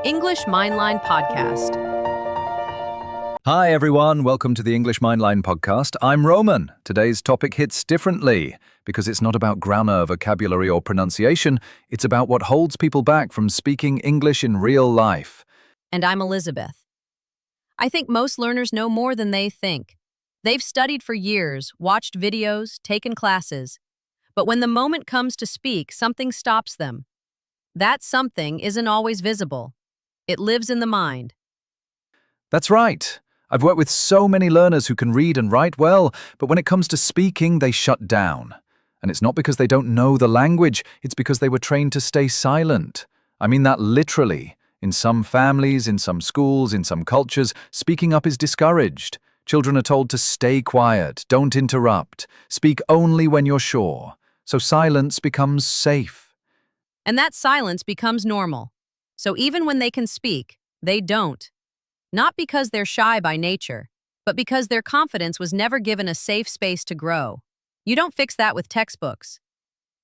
English Mindline podcast. Hi everyone, welcome to the English Mindline podcast. I'm Roman. Today's topic hits differently because it's not about grammar, vocabulary or pronunciation. It's about what holds people back from speaking English in real life. And I'm Alizebeth. I think most learners know more than they think. They've studied for years, watched videos, taken classes. But when the moment comes to speak, something stops them. That something isn't always visible. It lives in the mind. That's right. I've worked with so many learners who can read and write well, but when it comes to speaking, they shut down. And it's not because they don't know the language, it's because they were trained to stay silent. I mean that literally. In some families, in some schools, in some cultures, speaking up is discouraged. Children are told to stay quiet, don't interrupt, speak only when you're sure. So silence becomes safe. And that silence becomes normal. So even when they can speak, they don't. Not because they're shy by nature, but because their confidence was never given a safe space to grow. You don't fix that with textbooks.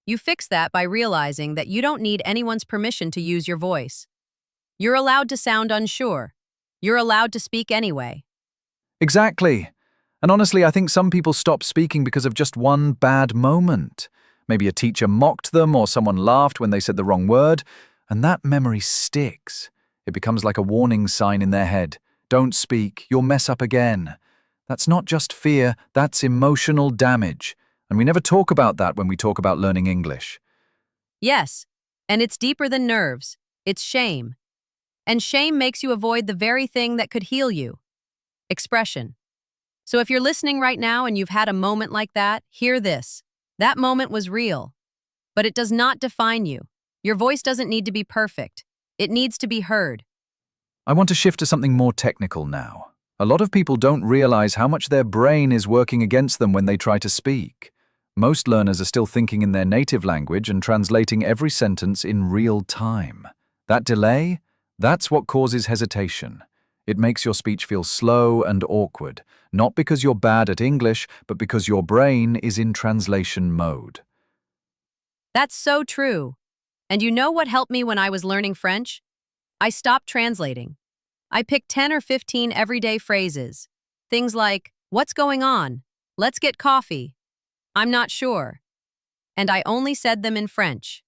You fix that by realizing that you don't need anyone's permission to use your voice. You're allowed to sound unsure. You're allowed to speak anyway. Exactly. And honestly, I think some people stop speaking because of just one bad moment. Maybe a teacher mocked them or someone laughed when they said the wrong word, and that memory sticks. It becomes like a warning sign in their head. Don't speak, you'll mess up again. That's not just fear, that's emotional damage. And we never talk about that when we talk about learning English. Yes, and it's deeper than nerves. It's shame. And shame makes you avoid the very thing that could heal you. Expression. So if you're listening right now and you've had a moment like that, hear this. That moment was real. But it does not define you. Your voice doesn't need to be perfect. It needs to be heard. I want to shift to something more technical now. A lot of people don't realize how much their brain is working against them when they try to speak. Most learners are still thinking in their native language and translating every sentence in real time. That delay, that's what causes hesitation. It makes your speech feel slow and awkward, not because you're bad at English, but because your brain is in translation mode. That's so true. And you know what helped me when I was learning French? I stopped translating. I picked 10 or 15 everyday phrases. Things like, "What's going on? Let's get coffee. I'm not sure." And I only said them in French,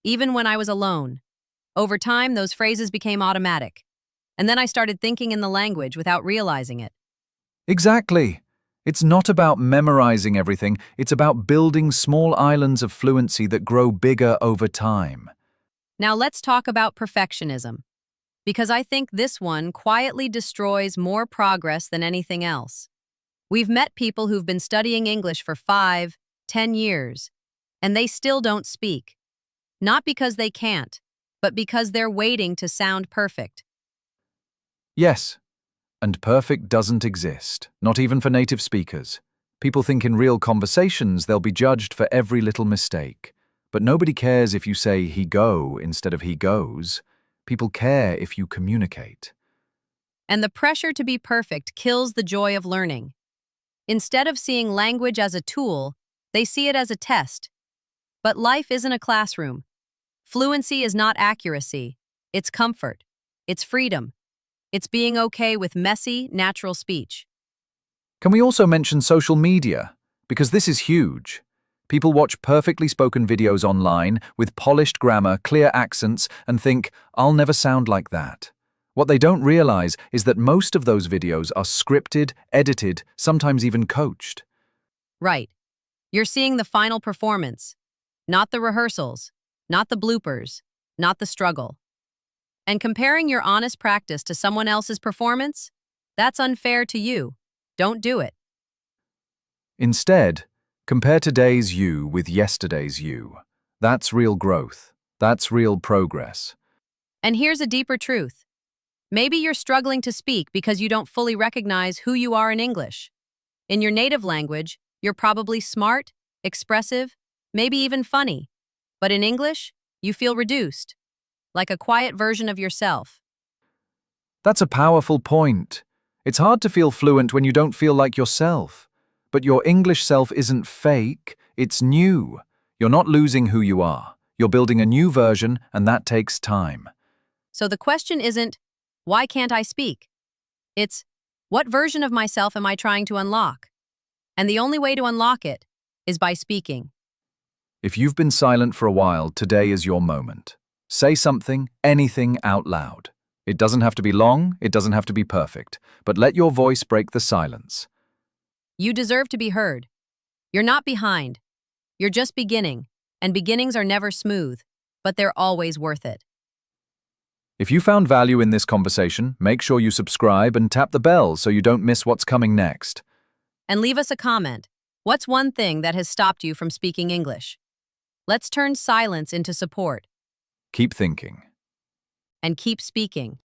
even when I was alone. Over time, those phrases became automatic. And then I started thinking in the language without realizing it. Exactly. It's not about memorizing everything, it's about building small islands of fluency that grow bigger over time. Now let's talk about perfectionism, because I think this one quietly destroys more progress than anything else. We've met people who've been studying English for 5, 10 years, and they still don't speak. Not because they can't, but because they're waiting to sound perfect. Yes. And perfect doesn't exist, not even for native speakers. People think in real conversations they'll be judged for every little mistake. But nobody cares if you say he go instead of he goes. People care if you communicate. And the pressure to be perfect kills the joy of learning. Instead of seeing language as a tool, they see it as a test. But life isn't a classroom. Fluency is not accuracy. It's comfort. It's freedom. It's being okay with messy, natural speech. Can we also mention social media? Because this is huge. People watch perfectly spoken videos online with polished grammar, clear accents, and think, I'll never sound like that. What they don't realize is that most of those videos are scripted, edited, sometimes even coached. Right. You're seeing the final performance, not the rehearsals, not the bloopers, not the struggle. And comparing your honest practice to someone else's performance? That's unfair to you. Don't do it. Instead, compare today's you with yesterday's you. That's real growth. That's real progress. And here's a deeper truth. Maybe you're struggling to speak because you don't fully recognize who you are in English. In your native language, you're probably smart, expressive, maybe even funny. But in English, you feel reduced, like a quiet version of yourself. That's a powerful point. It's hard to feel fluent when you don't feel like yourself. But your English self isn't fake, it's new. You're not losing who you are. You're building a new version, and that takes time. So the question isn't, why can't I speak? It's, what version of myself am I trying to unlock? And the only way to unlock it is by speaking. If you've been silent for a while, today is your moment. Say something, anything out loud. It doesn't have to be long, it doesn't have to be perfect, but let your voice break the silence. You deserve to be heard. You're not behind. You're just beginning, and beginnings are never smooth, but they're always worth it. If you found value in this conversation, make sure you subscribe and tap the bell so you don't miss what's coming next. And leave us a comment. What's one thing that has stopped you from speaking English? Let's turn silence into support Keep thinking. and keep speaking.